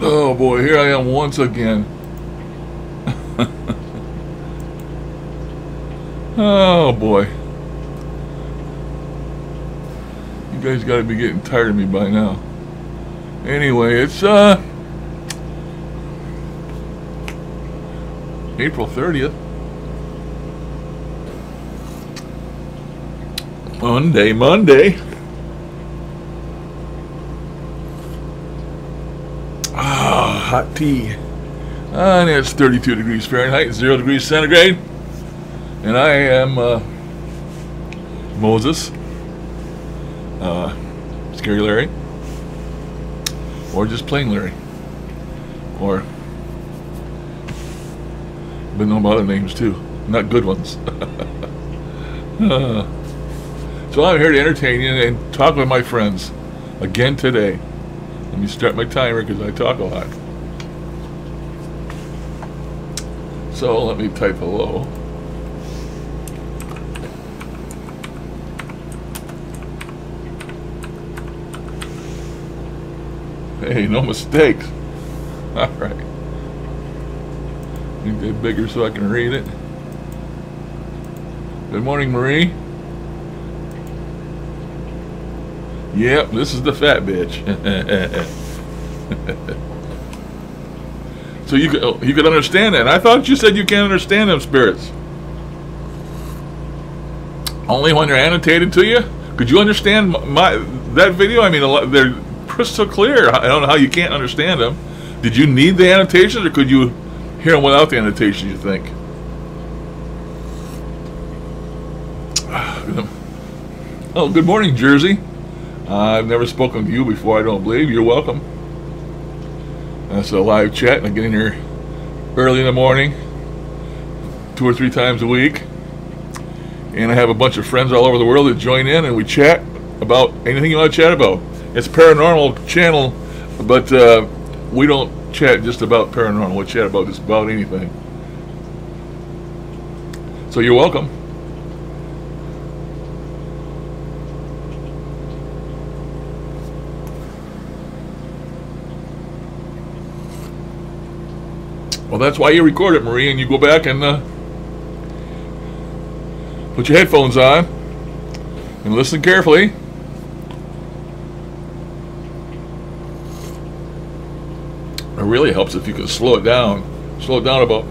Oh boy, here I am once again. Oh boy. You guys gotta be getting tired of me by now. Anyway, it's April 30th. Monday. Hot tea. And it's 32 degrees Fahrenheit, 0 degrees centigrade. And I am Moses, Scary Larry, or just plain Larry, or been known by other names too, not good ones. So I'm here to entertain you and talk with my friends again today. Let me start my timer because I talk a lot. So let me type hello. Hey, no mistakes. All right. Make that bigger so I can read it. Good morning, Marie. Yep, this is the fat bitch. So you could understand that. I thought you said you can't understand them spirits. Only when they're annotated to you? Could you understand that video? I mean, they're crystal clear. I don't know how you can't understand them. Did you need the annotations, or could you hear them without the annotations, you think? Oh, good morning, Jersey. I've never spoken to you before, I don't believe. You're welcome. That's a live chat, and I get in here early in the morning, 2 or 3 times a week. And I have a bunch of friends all over the world that join in, and we chat about anything you want to chat about. It's a paranormal channel, but we don't chat just about paranormal. We chat about just about anything. So you're welcome. Well, that's why you record it, Marie, and you go back and put your headphones on and listen carefully. It really helps if you can slow it down. Slow it down about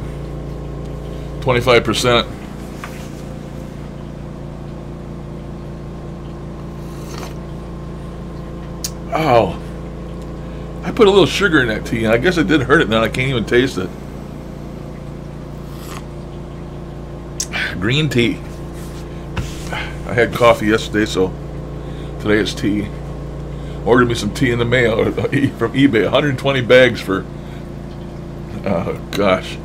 25%. Oh, I put a little sugar in that tea, and I guess it did hurt it now. I can't even taste it. Green tea. I had coffee yesterday, so today it's tea. Ordered me some tea in the mail from eBay. 120 bags for, gosh,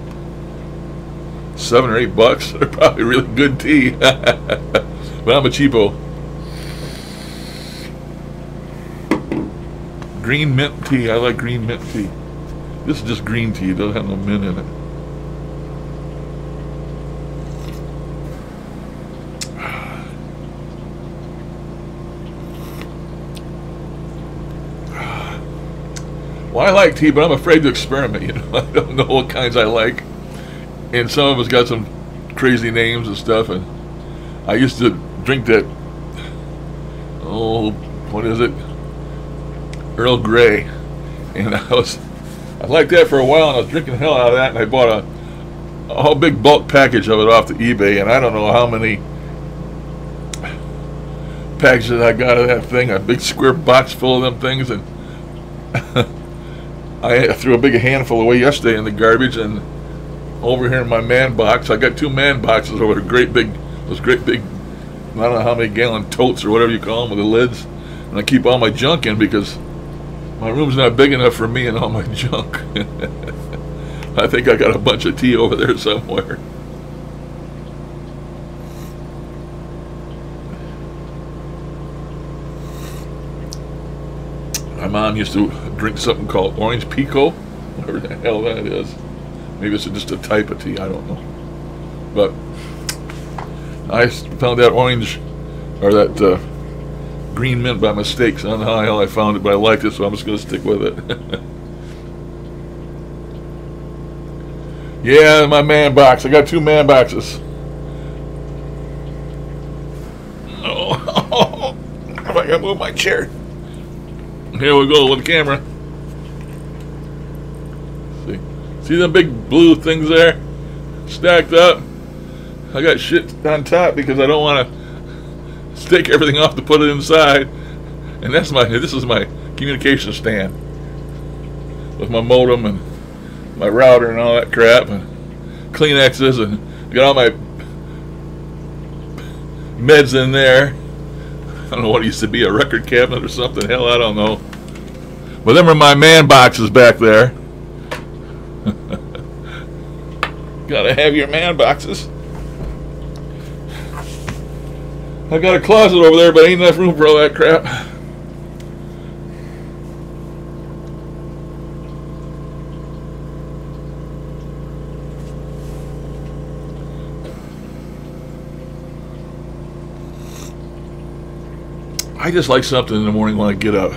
$7 or $8. They're probably really good tea. But I'm a cheapo. Green mint tea. I like green mint tea. This is just green tea. It doesn't have no mint in it. Well, I like tea, but I'm afraid to experiment. You know, I don't know what kinds I like, and some of us got some crazy names and stuff. And I used to drink that. Oh, what is it? Earl Grey, and I liked that for a while, and I was drinking the hell out of that. And I bought a whole big bulk package of it off the eBay, and I don't know how many packages I got of that thing. A big square box full of them things, and I threw a big handful away yesterday in the garbage, and over here in my man box, I got 2 man boxes over those great big, I don't know how many gallon totes or whatever you call them with the lids, and I keep all my junk in because my room's not big enough for me and all my junk. I think I got a bunch of tea over there somewhere. My mom used to drink something called orange pico, whatever the hell that is. Maybe it's just a type of tea, I don't know. But I found that orange, or that green mint by mistake. So I don't know how the hell I found it, but I liked it, so I'm just going to stick with it. Yeah, my man box. I got 2 man boxes. Oh, I gotta move my chair. Here we go with the camera. See them big blue things there? Stacked up. I got shit on top because I don't want to take everything off to put it inside. And this is my communication stand with my modem and my router and all that crap and Kleenexes, and got all my meds in there. I don't know what it used to be, a record cabinet or something. Hell, I don't know. But them are my man boxes back there. Gotta have your man boxes. I got a closet over there, but ain't enough room for all that crap. I just like something in the morning when I get up.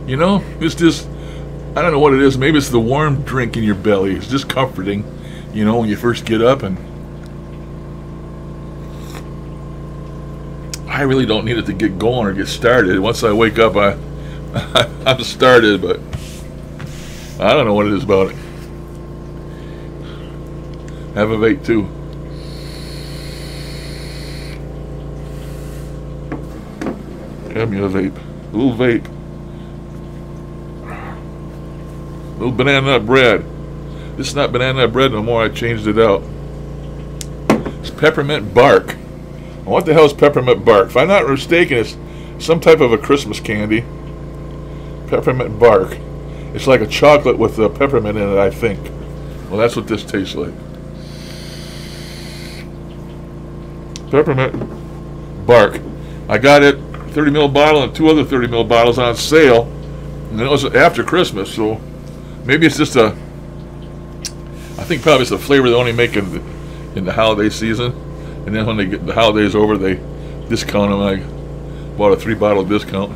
You know, it's just, I don't know what it is. Maybe it's the warm drink in your belly. It's just comforting, you know, when you first get up. And I really don't need it to get going or get started. Once I wake up, I'm started, but I don't know what it is about it. Have a vape too. Have me a vape. A little vape. A little banana nut bread. This is not banana nut bread no more. I changed it out. It's peppermint bark. What the hell is peppermint bark? If I'm not mistaken, it's some type of a Christmas candy. Peppermint bark. It's like a chocolate with peppermint in it, I think. Well, that's what this tastes like. Peppermint bark. I got it, 30 ml bottle and 2 other 30 ml bottles on sale. And it was after Christmas, so maybe it's just I think probably it's a flavor they only make in the holiday season. And then when they get the holidays over, they discount them. I bought a 3-bottle discount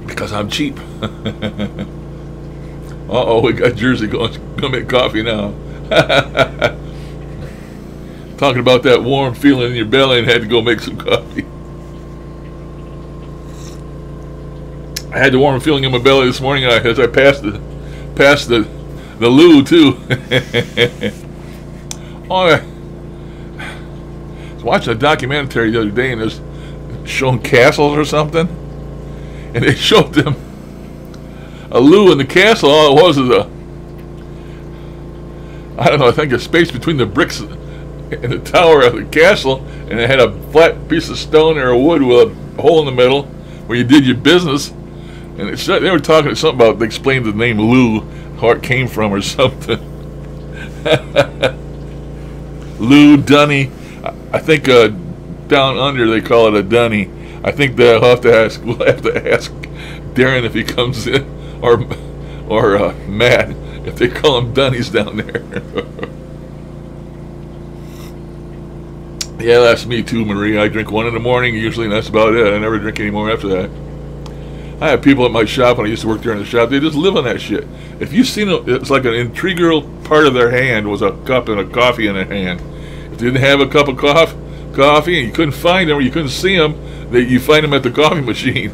because I'm cheap. Uh-oh, we got Jersey going to make coffee now. Talking about that warm feeling in your belly and had to go make some coffee. I had the warm feeling in my belly this morning as I passed the loo too. Oh, I was watching a documentary the other day and it was showing castles or something, and they showed them a loo in the castle. All it was is I don't know, I think a space between the bricks in the tower of the castle, and it had a flat piece of stone or a wood with a hole in the middle where you did your business. And they were talking something about, they explained the name Lou, how it came from or something. Lou, Dunny. I think down under they call it a Dunny. I think we'll have to ask Darren if he comes in, or Matt, if they call him Dunnies down there. Yeah, that's me too, Marie. I drink 1 in the morning usually, and that's about it. I never drink any more after that. I have people at my shop when I used to work there in the shop. They just live on that shit. If you've seen it, it's like an integral part of their hand was a cup and a coffee in their hand. If they didn't have a cup of coffee and you couldn't find them or you couldn't see them, you find them at the coffee machine.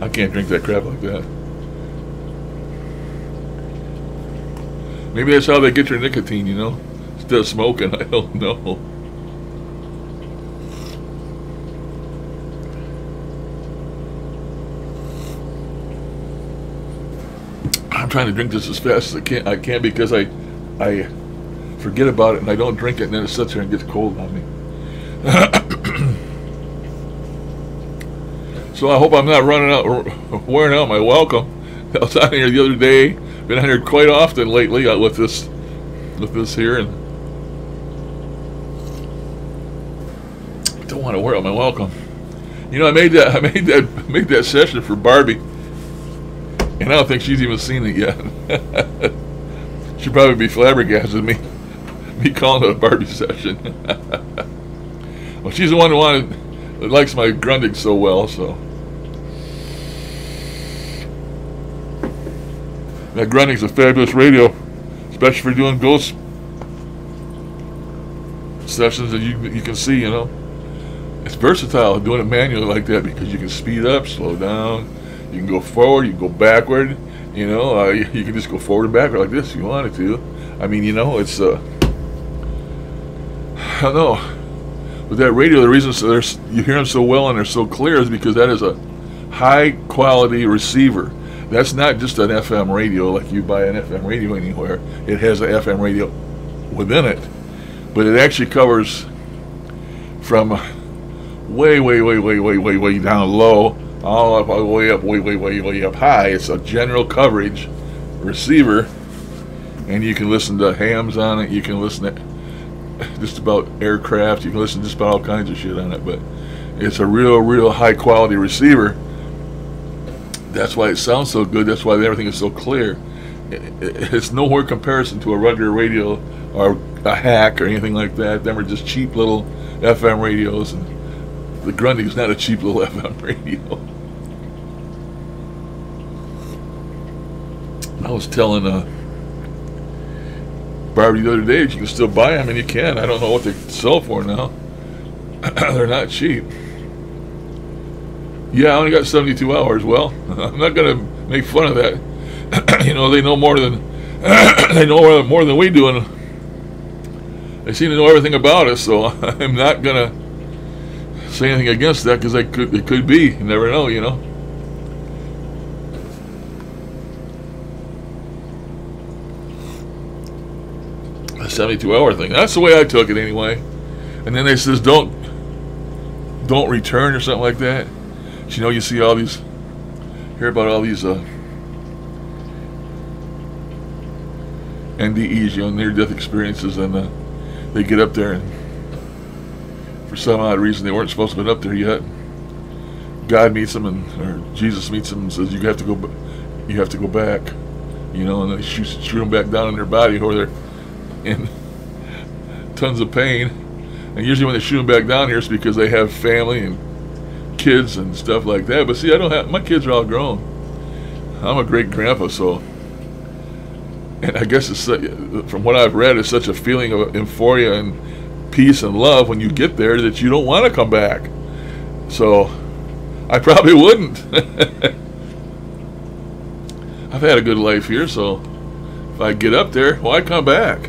I can't drink that crap like that. Maybe that's how they get their nicotine, you know? Instead of smoking, I don't know. I'm trying to drink this as fast as I can because I forget about it and I don't drink it, and then it sits there and gets cold on me. So I hope I'm not wearing out my welcome. I was out here the other day. Been out here quite often lately with this here, and I don't want to wear out my welcome. You know, I made that session for Barbie, and I don't think she's even seen it yet. She'd probably be flabbergasted me calling it a Barbie session. Well, she's the one who likes my Grundig so well, so That Grundig's a fabulous radio, especially for doing ghost sessions that you can see, you know. It's versatile doing it manually like that because you can speed up, slow down, you can go forward, you can go backward, you know, you can just go forward and backward like this if you wanted to. I mean, you know, it's, I don't know. With that radio, the reason you hear them so well and they're so clear is because that is a high quality receiver. That's not just an FM radio like you buy an FM radio anywhere. It has an FM radio within it. But it actually covers from way down low, all up, all the way up, way up high. It's a general coverage receiver, and you can listen to hams on it. You can listen to just about aircraft. You can listen to just about all kinds of shit on it. But it's a real high quality receiver. That's why it sounds so good. That's why everything is so clear. It's nowhere comparison to a regular radio or a hack or anything like that. Them are just cheap little FM radios, and the Grundig is not a cheap little FM radio. I was telling Barbie the other day that you can still buy them, and you can. I don't know what they sell for now. They're not cheap. Yeah, I only got 72 hours. Well, I'm not going to make fun of that. You know, they know more than they know more than we do, and they seem to know everything about us. So I'm not going to say anything against that because it could be. You never know, you know. A 72-hour thing. That's the way I took it anyway. And then they says don't return or something like that. You know, you see all these, hear about all these NDEs, you know, near-death experiences, and they get up there, and for some odd reason they weren't supposed to be up there yet. God meets them, or Jesus meets them and says, you have to go back, you know, and they shoot them back down in their body, or they're in tons of pain. And usually when they shoot them back down here, it's because they have family and kids and stuff like that. But see, I don't have, my kids are all grown. I'm a great grandpa, so, and I guess it's, from what I've read, it's such a feeling of euphoria and peace and love when you get there that you don't want to come back. So I probably wouldn't. I've had a good life here, so if I get up there, why come back?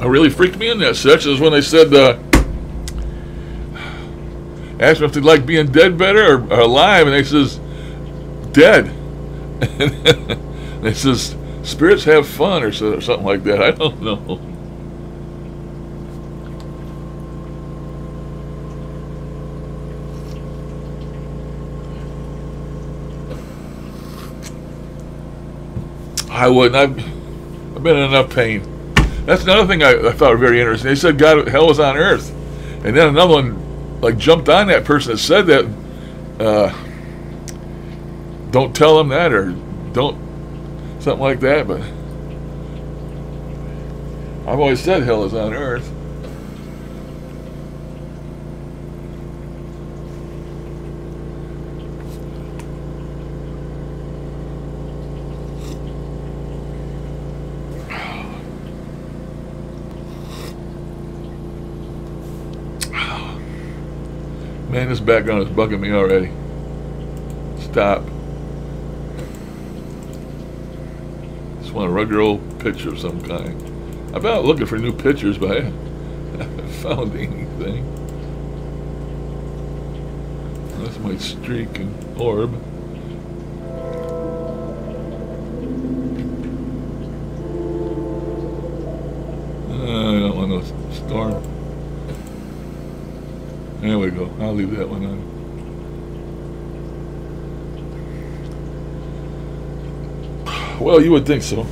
What really freaked me in that section is when they said, asked them if they'd like being dead better or alive, and they says, dead. And they says, spirits have fun or something like that. I don't know. I wouldn't. I've been in enough pain. That's another thing I found very interesting. They said hell was on earth. And then another one like jumped on that person that said that, don't tell them that, or don't, something like that. But I've always said hell is on earth. Man, this background is bugging me already. Stop. Just want a regular old picture of some kind. I've been out looking for new pictures, but I haven't found anything. That's my streak and orb. I don't want no storm. There we go. I'll leave that one on. Well, you would think so.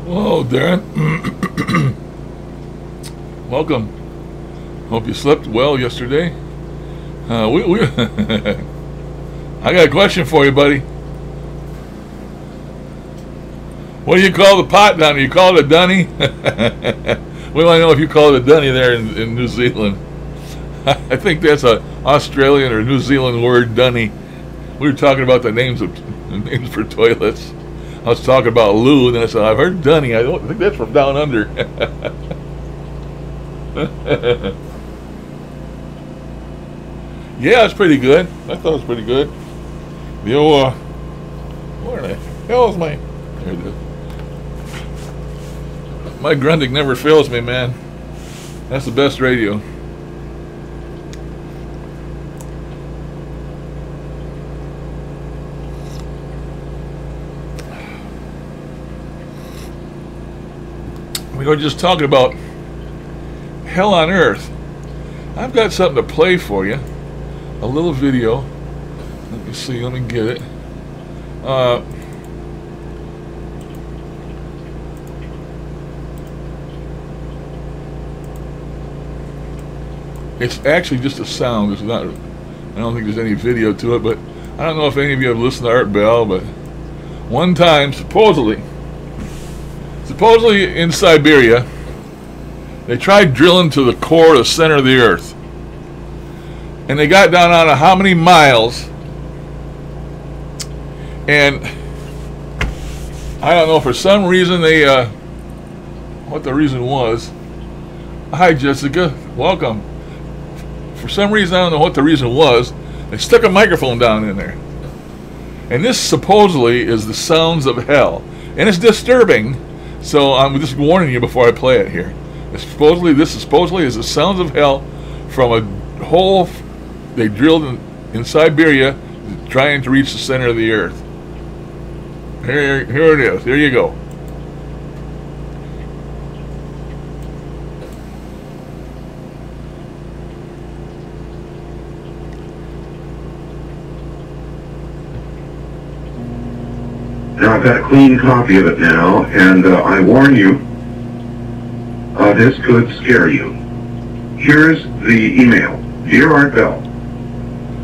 Hello, Darren. Welcome. Hope you slept well yesterday. I got a question for you, buddy. What do you call the pot down there? You call it a dunny? We want to know if you call it a dunny there in New Zealand. I think that's a Australian or New Zealand word, dunny. We were talking about the names for toilets. I was talking about loo, and then I said, I've heard dunny. I don't think that's from down under. Yeah, it's pretty good. I thought it was pretty good. The old, where the hell is my... There it is. My Grundig never fails me, man. That's the best radio. We were just talking about hell on earth. I've got something to play for you. A little video. Let me see, let me get it. It's actually just a sound. It's not, I don't think there's any video to it, but I don't know if any of you have listened to Art Bell, but one time, supposedly in Siberia, they tried drilling to the core, the center of the earth. And they got down on how many miles, and I don't know, for some reason they, what the reason was. Hi Jessica, welcome. For some reason, I don't know what the reason was, they stuck a microphone down in there. And this supposedly is the sounds of hell. And it's disturbing, so I'm just warning you before I play it here. This supposedly is the sounds of hell from a hole they drilled in Siberia trying to reach the center of the earth. Here it is. There you go. Now I've got a clean copy of it now, and I warn you, this could scare you. Here's the email. Dear Art Bell,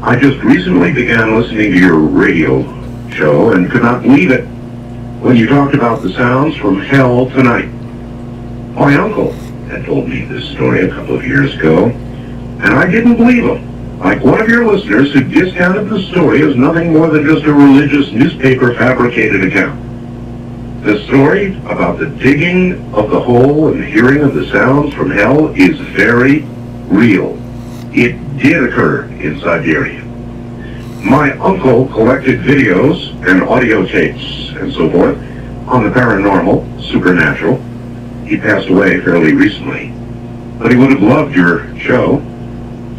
I just recently began listening to your radio show and could not believe it when you talked about the sounds from hell tonight. My uncle had told me this story a couple of years ago, and I didn't believe him. Like one of your listeners who discounted the story as nothing more than just a religious newspaper fabricated account. The story about the digging of the hole and the hearing of the sounds from hell is very real. It did occur in Siberia. My uncle collected videos and audio tapes and so forth on the paranormal, supernatural. He passed away fairly recently, but he would have loved your show.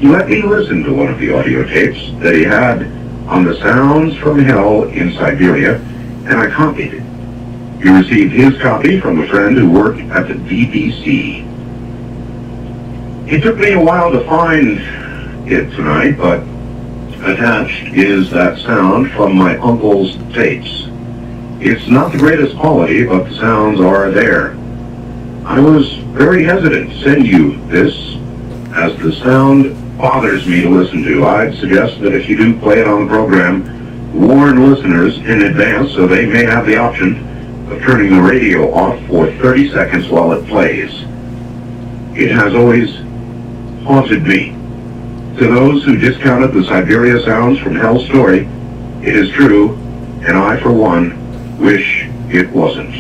He let me listen to one of the audio tapes that he had on the sounds from hell in Siberia, and I copied it. He received his copy from a friend who worked at the BBC. It took me a while to find it tonight, but attached is that sound from my uncle's tapes. It's not the greatest quality, but the sounds are there. I was very hesitant to send you this, as the sound bothers me to listen to. I'd suggest that if you do play it on the program, warn listeners in advance so they may have the option of turning the radio off for 30 seconds while it plays. It has always haunted me. To those who discounted the Siberia sounds from Hell story, it is true, and I, for one, wish it wasn't.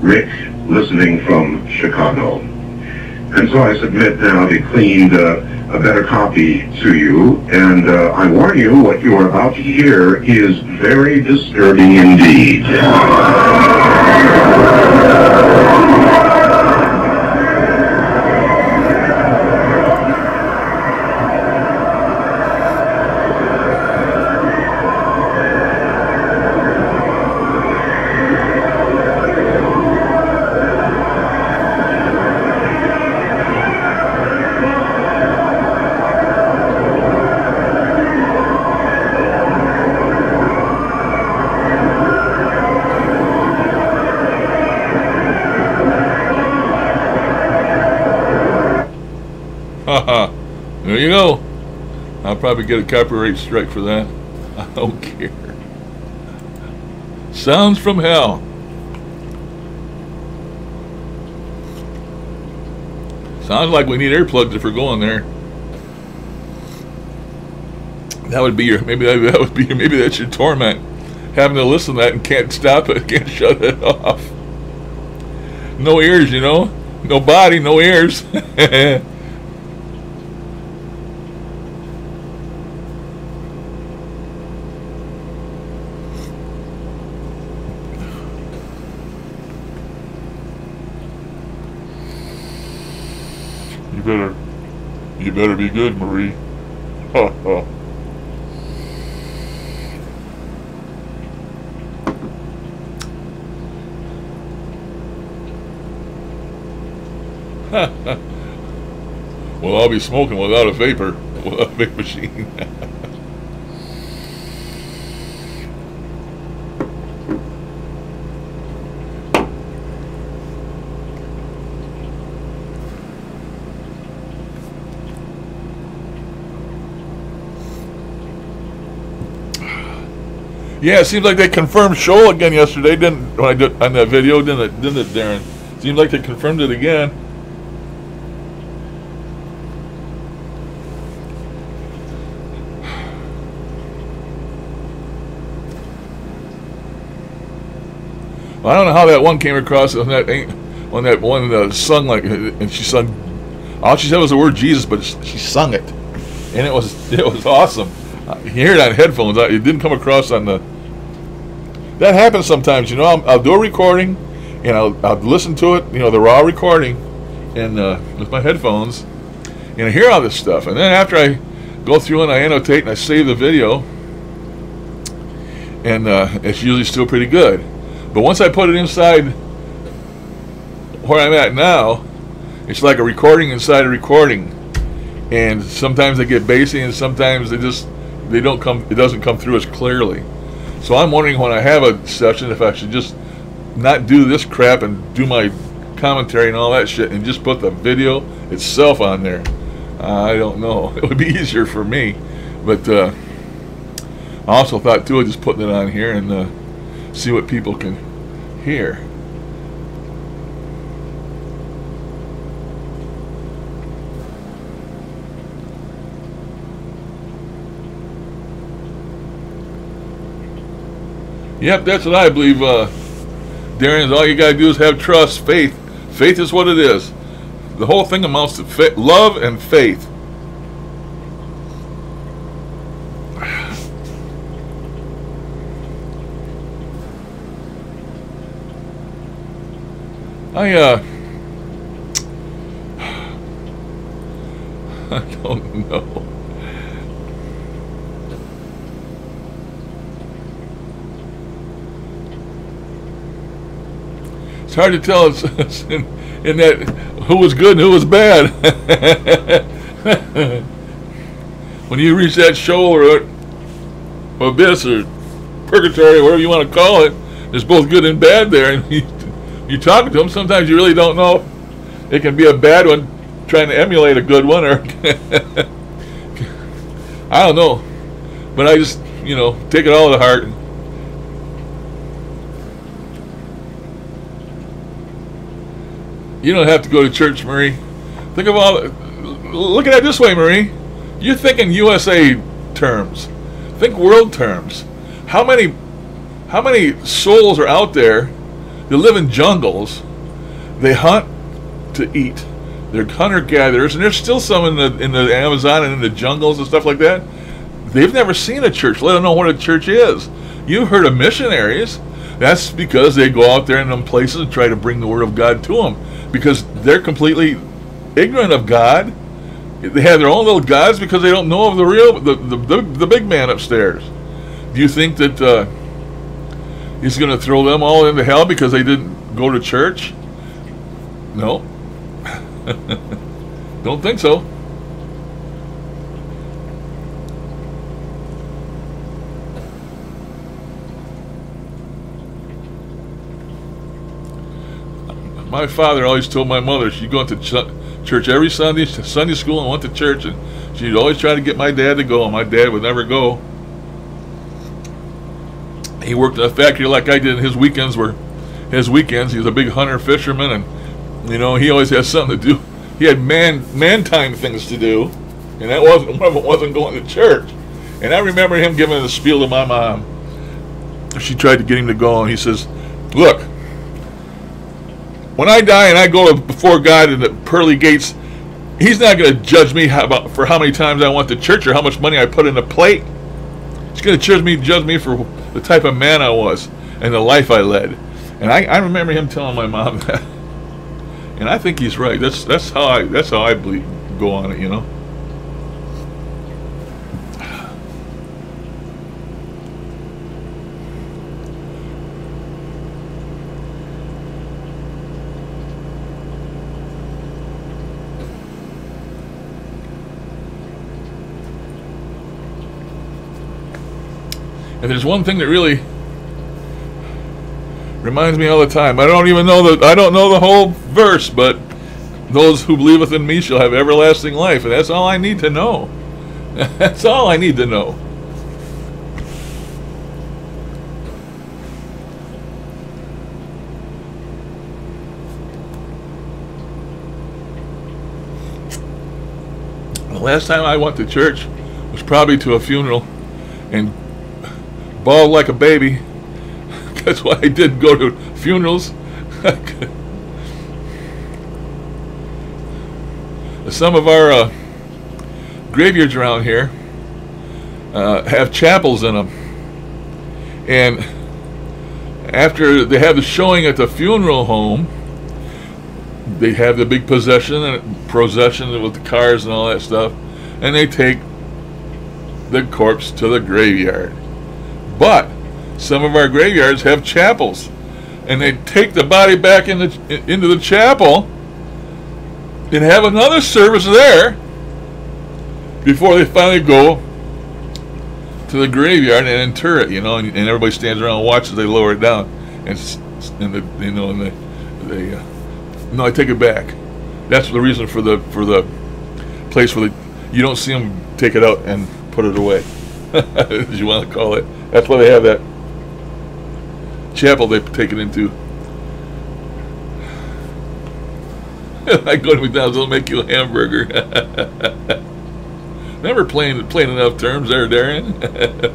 Rick, listening from Chicago. And so I submit now the cleaned, a better copy to you, and I warn you, what you are about to hear is very disturbing indeed. There you go. I'll probably get a copyright strike for that. I don't care. Sounds from hell. Sounds like we need earplugs if we're going there. That would be your, maybe that's your torment. Having to listen to that and can't stop it, can't shut it off. No ears, you know? No body, no ears. You better be good, Marie. Ha ha. Well, I'll be smoking without a vapor, without a vape machine. Yeah, it seems like they confirmed Shoal again yesterday, didn't? When I did on that video, didn't it, Darren? Seems like they confirmed it again. Well, I don't know how that one came across on that one sung like, and she sung. All she said was the word Jesus, but she sung it, and it was awesome. You hear it on headphones. It didn't come across on the. That happens sometimes, you know. I'll do a recording, and I'll listen to it, you know, the raw recording, and with my headphones, and I hear all this stuff. And then after I go through and I annotate and I save the video, and it's usually still pretty good. But once I put it inside where I'm at now, it's like a recording inside a recording, and sometimes they get bassy, and sometimes it doesn't come through as clearly. So I'm wondering when I have a session if I should just not do this crap and do my commentary and all that shit and just put the video itself on there. I don't know. It would be easier for me, but I also thought too of just putting it on here and see what people can hear. Yep, that's what I believe, Darren. All you gotta do is have trust, faith. Faith is what it is. The whole thing amounts to love and faith. I don't know. It's hard to tell in that who was good and who was bad. When you reach that shoal or abyss or purgatory, whatever you want to call it, there's both good and bad there. And you're talking to them, sometimes you really don't know. It can be a bad one trying to emulate a good one, or I don't know. But I just, you know, take it all to heart. You don't have to go to church, Marie. Think of all. Look at it this way, Marie. You're thinking USA terms. Think world terms. How many souls are out there that live in jungles? They hunt to eat. They're hunter-gatherers, and there's still some in the Amazon and in the jungles and stuff like that. They've never seen a church, let them know what a church is. You've heard of missionaries. That's because they go out there in them places and try to bring the word of God to them, because they're completely ignorant of God. They have their own little gods because they don't know of the real, the big man upstairs. Do you think that he's going to throw them all into hell because they didn't go to church? No. Don't think so. My father always told my mother she'd go to church every Sunday school, and went to church, and She'd always try to get my dad to go, and my dad would never go. He worked in a factory like I did, and his weekends were his weekends. He was a big hunter fisherman, and you know, he always had something to do. He had man time things to do, and that wasn't one of them wasn't going to church. And I remember him giving the spiel to my mom. She tried to get him to go, and he says, "Look, when I die and I go before God in the pearly gates, He's not going to judge me for how many times I went to church or how much money I put in a plate. He's going to judge me for the type of man I was and the life I led." And I remember him telling my mom that, and I think he's right. That's how I believe, go on it, you know. And there's one thing that really reminds me all the time. I don't know the whole verse, but those who believeth in me shall have everlasting life, and that's all I need to know. That's all I need to know. The last time I went to church was probably to a funeral, and bawled like a baby. That's why I did go to funerals. Some of our graveyards around here have chapels in them, and after they have the showing at the funeral home, they have the big procession with the cars and all that stuff, and they take the corpse to the graveyard. But some of our graveyards have chapels, and they take the body back into the chapel and have another service there before they finally go to the graveyard and inter it, you know, and everybody stands around and watches. They lower it down, no, I take it back. That's the reason for the place where you don't see them take it out and put it away, as you want to call it. That's why they have that chapel they take it into. I go to McDonald's, they'll make you a hamburger. Never playing enough terms there, Darren.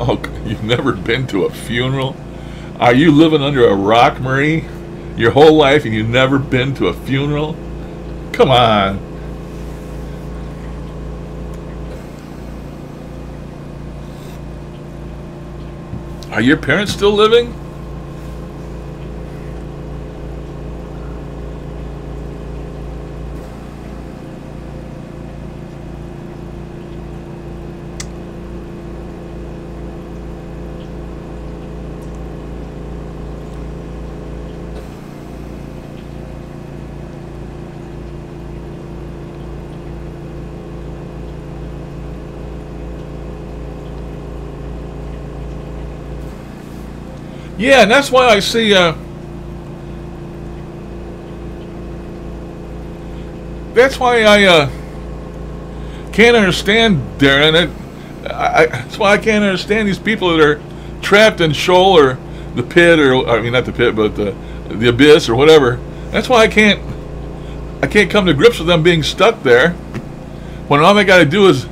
Oh, you've never been to a funeral? Are you living under a rock, Marie? Your whole life and you've never been to a funeral? Come on. Are your parents still living? Yeah, and that's why I see, that's why I can't understand, Darren. That's why I can't understand these people that are trapped in Sheol or the pit, or I mean not the pit, but the abyss or whatever. That's why I can't come to grips with them being stuck there, when all they got to do is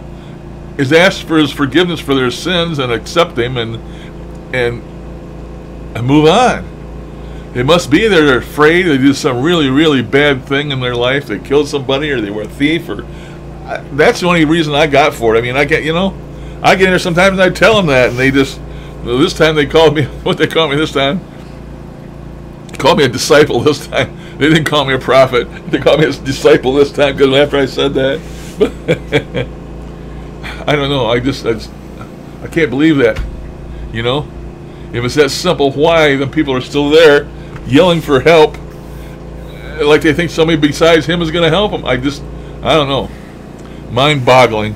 ask for His forgiveness for their sins and accept Him and move on. They must be there. They're afraid. They did some really, really bad thing in their life. They killed somebody, or they were a thief, or that's the only reason I got for it. I mean, I get in there sometimes and I tell them that, and they just, this time they called me, what they called me this time? They called me a disciple this time. They didn't call me a prophet. They called me a disciple this time, because after I said that. But I don't know. I can't believe that, you know? If it's that simple, why then people are still there yelling for help, like they think somebody besides Him is going to help them? I don't know. Mind-boggling.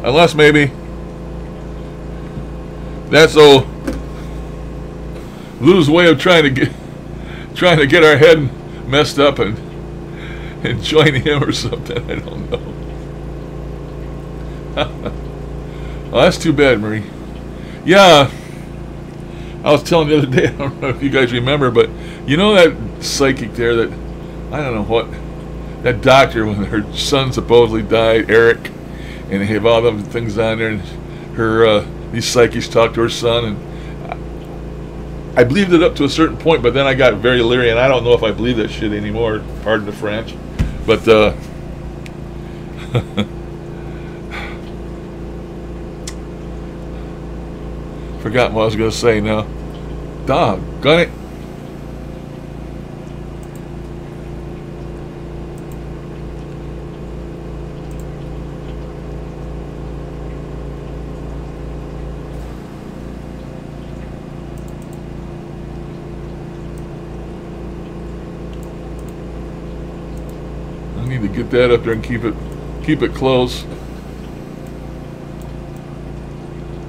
Unless maybe that's old Lou's way of trying to get our head messed up and join him or something. I don't know. Well, that's too bad, Marie. Yeah, I was telling the other day, I don't know if you guys remember, but you know that psychic there that, I don't know what, that doctor when her son supposedly died, Eric, and they have all them things on there, and her, these psychics talked to her son, and I believed it up to a certain point, but then I got very leery, and I don't know if I believe that shit anymore, pardon the French, but, forgot what I was going to say now. Doggone it. I need to get that up there and keep it close.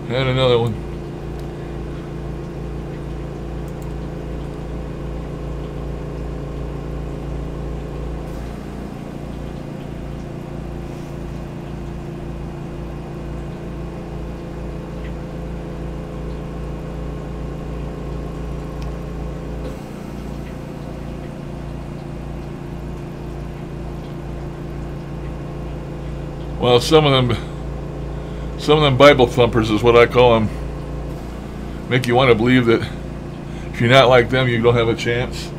And another one. Well, some of them Bible thumpers is what I call them. Make you want to believe that if you're not like them, you don't have a chance.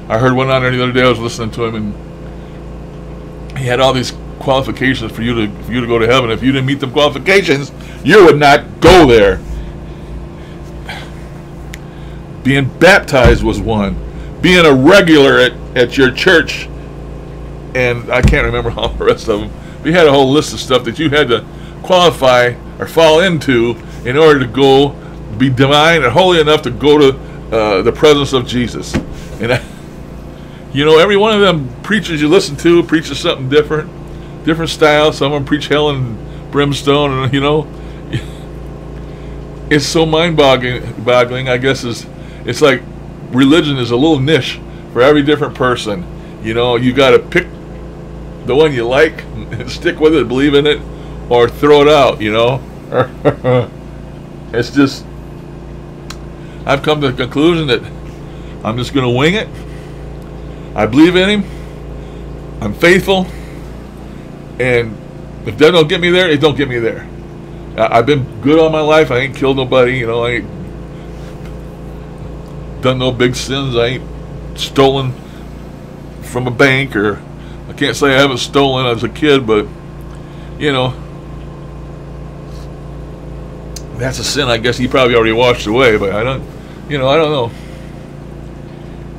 I heard one on there the other day. I was listening to him, and he had all these qualifications for you to go to heaven. If you didn't meet the qualifications, you would not go there. Being baptized was one. Being a regular at your church, and I can't remember all the rest of them. We had a whole list of stuff that you had to qualify or fall into in order to go be divine and holy enough to go to the presence of Jesus. And every one of them preachers you listen to preaches something different style. Some of them preach hell and brimstone, and it's so mind-boggling. I guess it's like religion is a little niche for every different person. You got to pick the one you like and stick with it, believe in it, or throw it out, It's just, I've come to the conclusion that I'm just going to wing it. I believe in him. I'm faithful. And if that don't get me there, it don't get me there. I've been good all my life. I ain't killed nobody, I ain't done no big sins. I ain't stolen from a bank, or I can't say I haven't stolen as a kid, but that's a sin I guess he probably already washed away, but I don't know.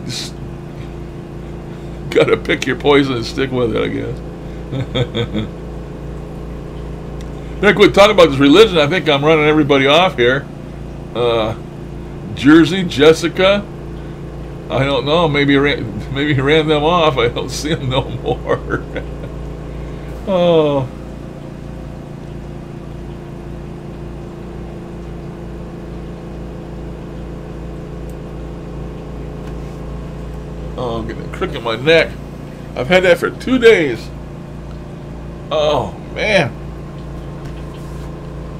Just gotta pick your poison and stick with it, I guess. Better quit talking about this religion. I think I'm running everybody off here. Jersey, Jessica, I don't know, maybe he ran them off. I don't see them no more. Oh. Oh, I'm getting a crick in my neck. I've had that for 2 days. Oh, man.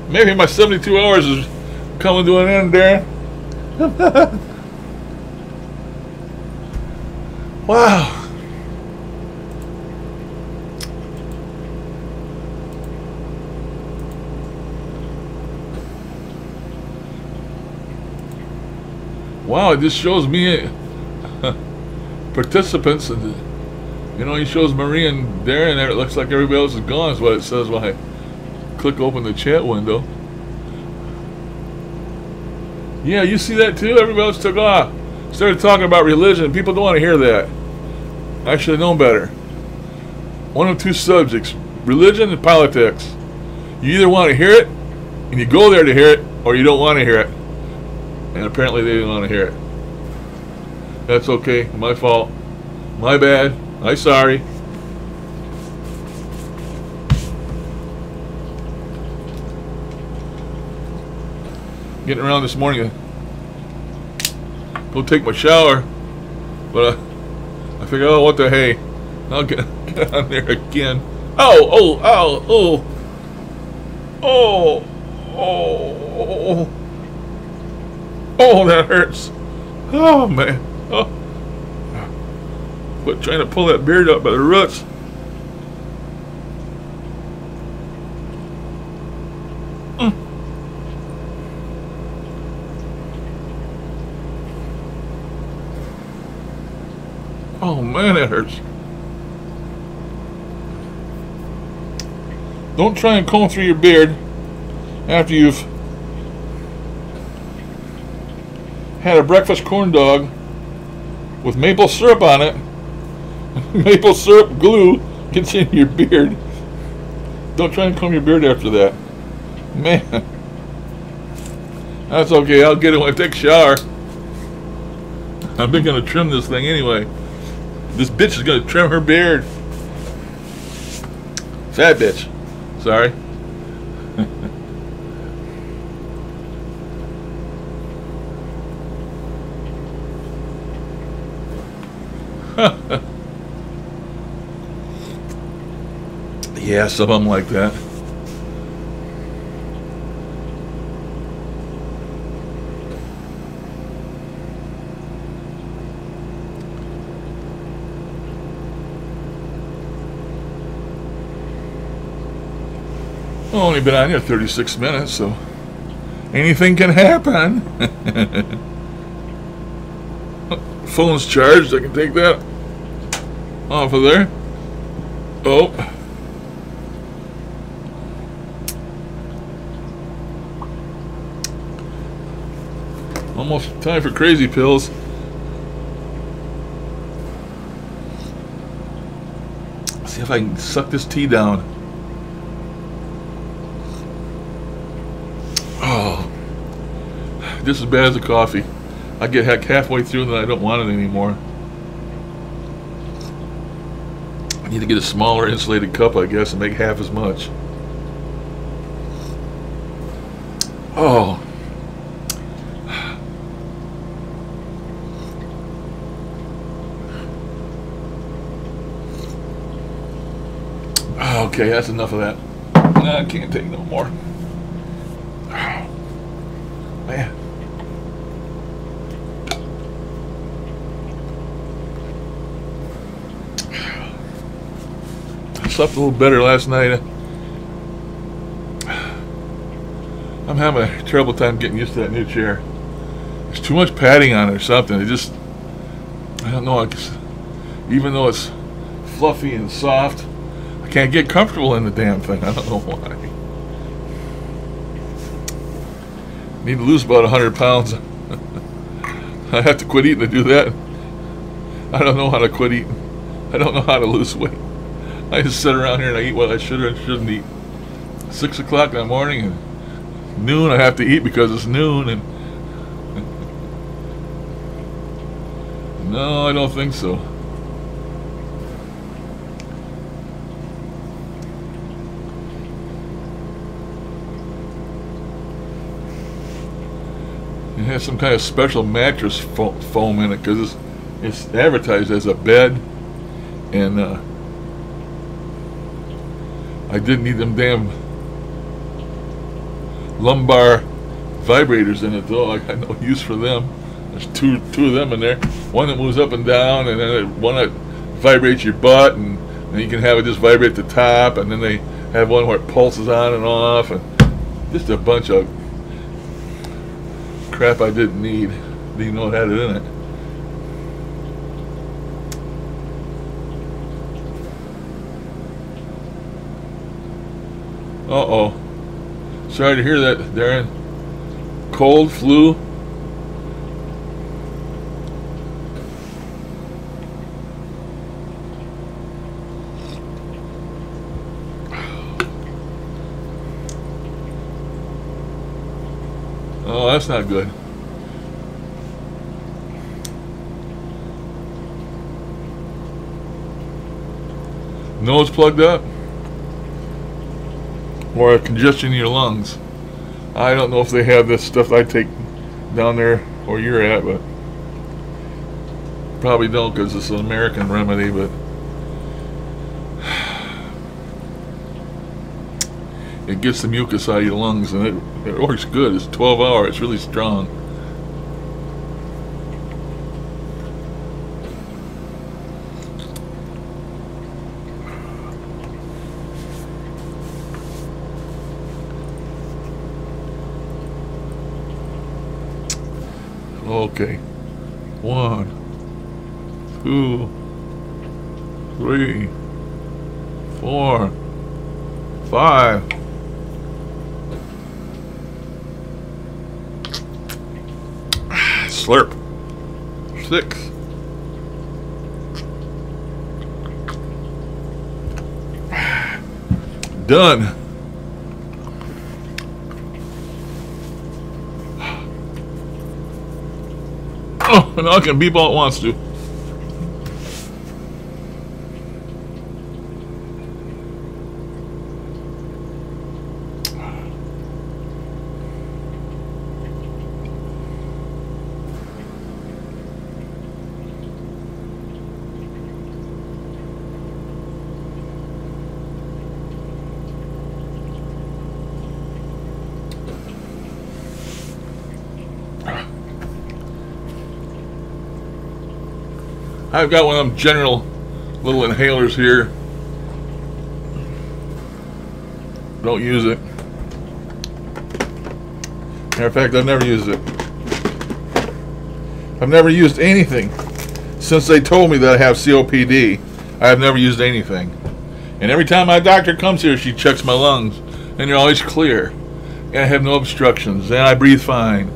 Maybe my 72 hours is coming to an end, Darren. Wow. Wow, it just shows me participants, and he shows Marie and Darren there. It looks like everybody else is gone, is what it says when I click open the chat window. Yeah, you see that too? Everybody else took off. Started talking about religion. People don't want to hear that. I should have known better. One of two subjects, religion and politics. You either want to hear it, and you go there to hear it, or you don't want to hear it. And apparently they didn't want to hear it. That's okay. My fault. My bad. I'm sorry. getting around this morning. Go take my shower, but I figure, oh, what the hey, I'll get on there again. Oh, that hurts. Oh man. Oh. Quit trying to pull that beard up by the roots. Oh man, that hurts. Don't try and comb through your beard after you've had a breakfast corn dog with maple syrup on it. Maple syrup glue gets in your beard. Don't try and comb your beard after that. Man. That's okay, I'll get it when I take a shower. I've been gonna trim this thing anyway. This bitch is gonna trim her beard. Fat bitch. Sorry. Yeah, some of them like that. I've only been on here 36 minutes, so anything can happen. Phone's charged, I can take that off of there. Oh. Almost time for crazy pills. See if I can suck this tea down. Oh, just as bad as the coffee. I get halfway through and then I don't want it anymore. I need to get a smaller insulated cup, I guess, and make half as much. Oh. Okay, that's enough of that. Nah, I can't take no more. Man. I slept a little better last night. I'm having a terrible time getting used to that new chair. There's too much padding on it or something. It just, I don't know, even though it's fluffy and soft, I can't get comfortable in the damn thing. I don't know why. I need to lose about 100 pounds. I have to quit eating to do that. I don't know how to quit eating. I don't know how to lose weight. I just sit around here and I eat what I should or shouldn't eat. 6 o'clock in the morning and noon I have to eat because it's noon, and no, I don't think so. It has some kind of special mattress foam in it because it's advertised as a bed, and I didn't need them damn lumbar vibrators in it though. I got no use for them. There's two of them in there. One that moves up and down, and then one that vibrates your butt, and then you can have it just vibrate the top, and then they have one where it pulses on and off, and just a bunch of crap I didn't need. Didn't even know it had it in it. Uh-oh. Sorry to hear that, Darren. Cold, flu. Oh, that's not good. Nose plugged up? Or a congestion in your lungs? I don't know if they have this stuff I take down there where you're at, but probably don't because it's an American remedy, but it gets the mucus out of your lungs, and it works good. It's 12 hours. It's really strong. Okay. 1, 2, 3, 4, 5. Slurp. 6. Done. Oh, and I can beep all it wants to. I've got one of them general little inhalers here. Don't use it. Matter of fact, I've never used it. I've never used anything. Since they told me that I have COPD, I have never used anything. And every time my doctor comes here, she checks my lungs, and they're always clear. And I have no obstructions, and I breathe fine.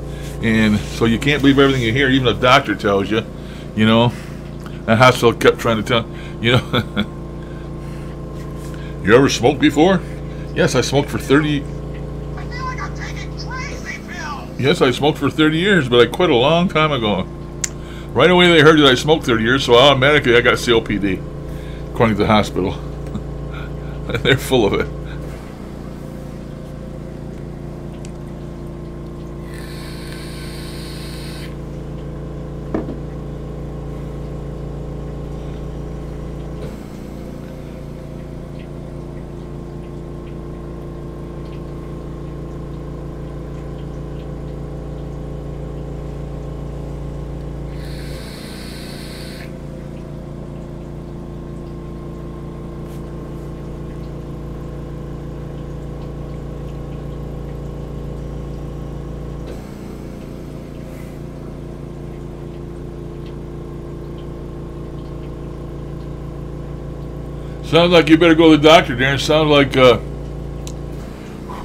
And so you can't believe everything you hear, even a doctor tells you, you know. The hospital kept trying to tell, you know. You ever smoked before? Yes, I smoked for 30. I feel like I'm taking crazy pills. Yes, I smoked for 30 years, but I quit a long time ago. Right away they heard that I smoked 30 years, so automatically I got COPD, according to the hospital. They're full of it. Sounds like you better go to the doctor, Darren. It sounds like,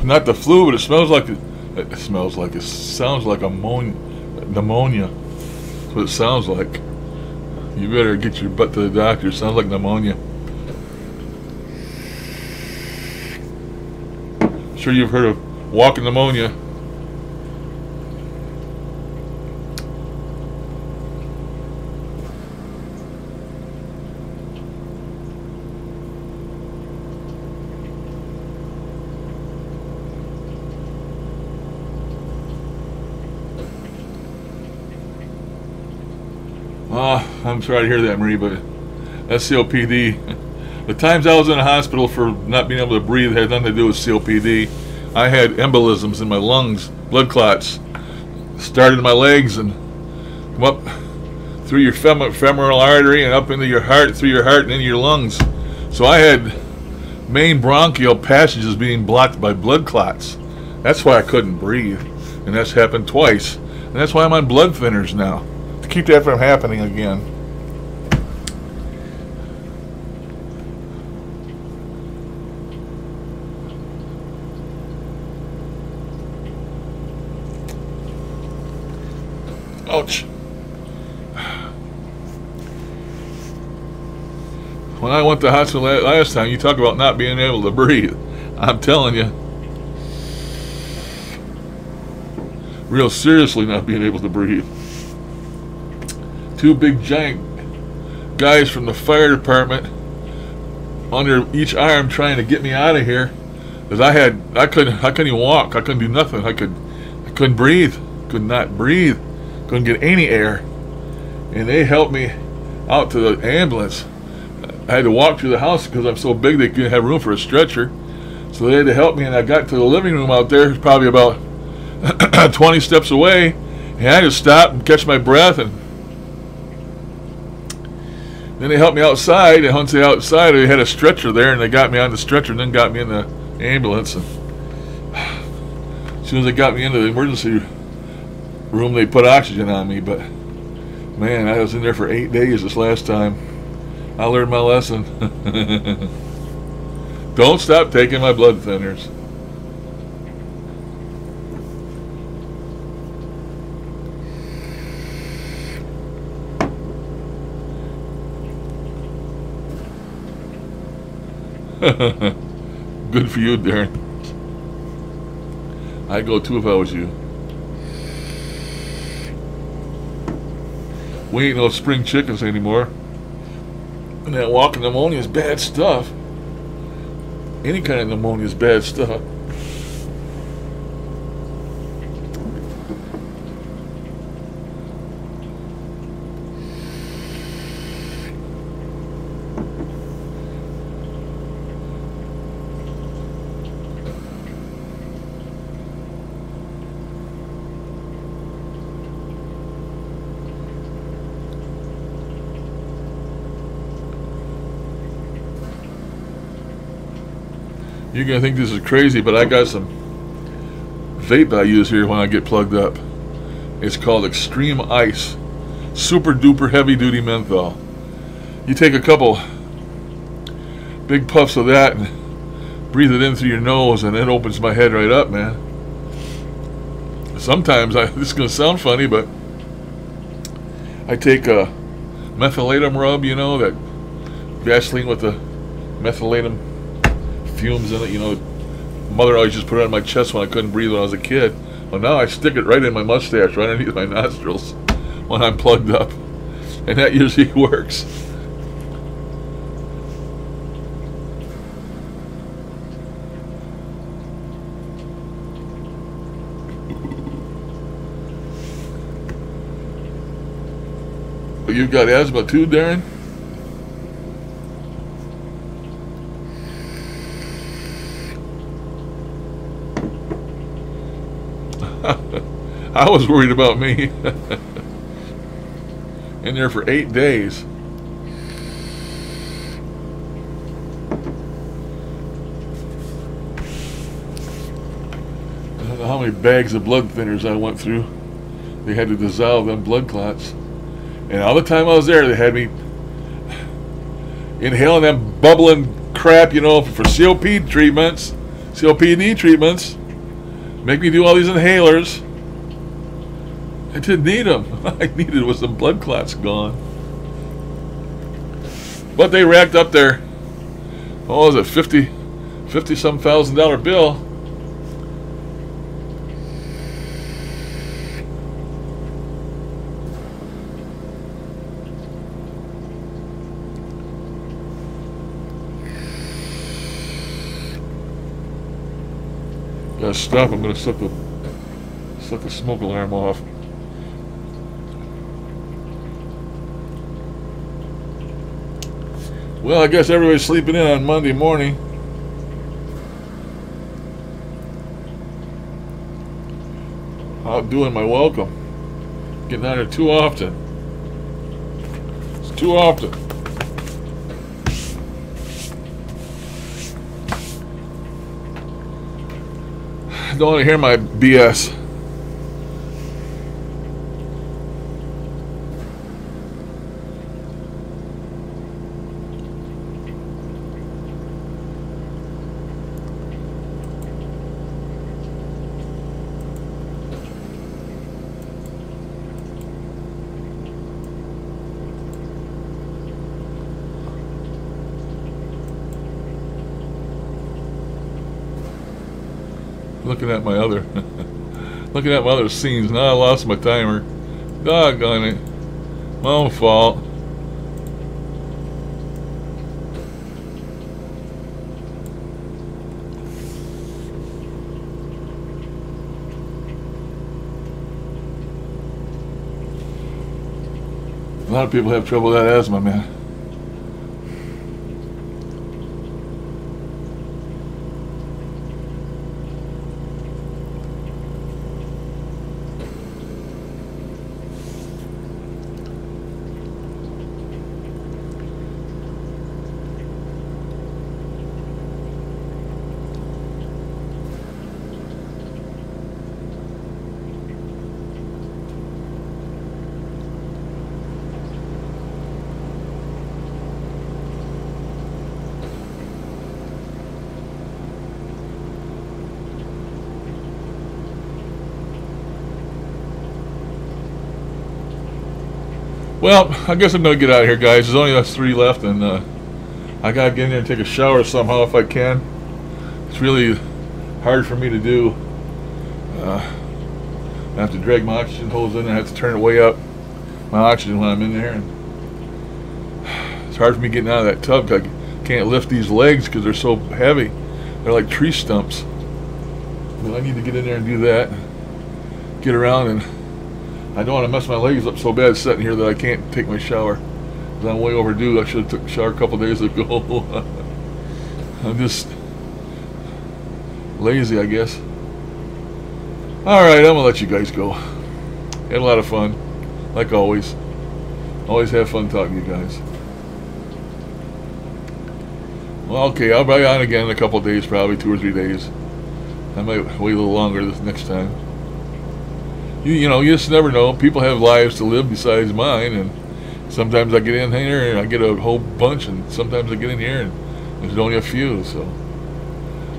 not the flu, but it smells like, it sounds like pneumonia. That's what it sounds like. You better get your butt to the doctor. It sounds like pneumonia. I'm sure you've heard of walking pneumonia. I'm sorry to hear that, Marie, but that's COPD. The times I was in the hospital for not being able to breathe had nothing to do with COPD. I had embolisms in my lungs, blood clots. Started in my legs and come up through your femoral artery and up into your heart, through your heart and into your lungs. So I had main bronchial passages being blocked by blood clots. That's why I couldn't breathe. And that's happened twice. And that's why I'm on blood thinners now, to keep that from happening again. Ouch. When I went to the hospital last time, you talk about not being able to breathe. I'm telling you. Real seriously not being able to breathe. Two big giant guys from the fire department under each arm trying to get me out of here. Because I couldn't even walk. I couldn't do nothing. I couldn't breathe. Could not breathe. Couldn't get any air. And they helped me out to the ambulance. I had to walk through the house because I'm so big they couldn't have room for a stretcher. So they had to help me, and I got to the living room out there, probably about 20 steps away, and I had to stop and catch my breath. And then they helped me outside, and once they outside, they had a stretcher there, and they got me on the stretcher and then got me in the ambulance. And as soon as they got me into the emergency room, they put oxygen on me. But man, I was in there for 8 days this last time. I learned my lesson. Don't stop taking my blood thinners. Good for you, Darren. I'd go too if I was you. We ain't no spring chickens anymore. And that walking pneumonia is bad stuff. Any kind of pneumonia is bad stuff. You're going to think this is crazy, but I got some vape I use here when I get plugged up. It's called Extreme Ice. Super duper heavy duty menthol. You take a couple big puffs of that and breathe it in through your nose, and it opens my head right up, man. Sometimes, this is going to sound funny, but I take a methylatum rub, you know, that Vaseline with the methylatum fumes in it, you know. Mother always just put it on my chest when I couldn't breathe when I was a kid. Well, now I stick it right in my mustache, right underneath my nostrils when I'm plugged up, and that usually works. You've got asthma too, Darren? I was worried about me. In there for 8 days. I don't know how many bags of blood thinners I went through. They had to dissolve them blood clots. And all the time I was there, they had me inhaling them bubbling crap, you know, for COPD treatments. Make me do all these inhalers. I didn't need them. All I needed was the blood clots gone. But they racked up their, what was it, $50-some thousand bill. Gotta stop. I'm gonna set the smoke alarm off. Well, I guess everybody's sleeping in on Monday morning. Outdoing my welcome. Getting out here too often. It's too often. Don't want to hear my BS. Looking at my other scenes. Now I lost my timer. Doggone it. My own fault. lot of people have trouble with that asthma, man. Well, I guess I'm going to get out of here, guys. There's only us 3 left, and I got to get in there and take a shower somehow if I can. It's really hard for me to do. I have to drag my oxygen hose in, and I have to turn it way up, my oxygen when I'm in there. And it's hard for me getting out of that tub because I can't lift these legs because they're so heavy. They're like tree stumps. But I need to get in there and do that. Get around, and I don't want to mess my legs up so bad sitting here that I can't take my shower. Because I'm way overdue. I should have took a shower a couple days ago. I'm just lazy, I guess. Alright, I'm going to let you guys go. Had a lot of fun. Like always. Always have fun talking to you guys. Well, okay, I'll be on again in a couple days, probably 2 or 3 days. I might wait a little longer this next time. You know, you just never know. People have lives to live besides mine, and sometimes I get in here and I get a whole bunch, and sometimes I get in here and there's only a few. So,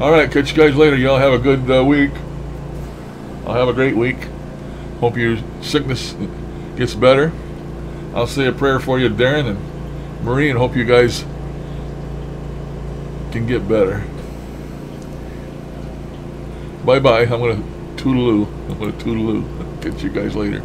all right, catch you guys later. Y'all have a good week. I'll have a great week. Hope your sickness gets better. I'll say a prayer for you, Darren and Marie, and hope you guys can get better. Bye-bye. I'm going to toodaloo. Catch you guys later.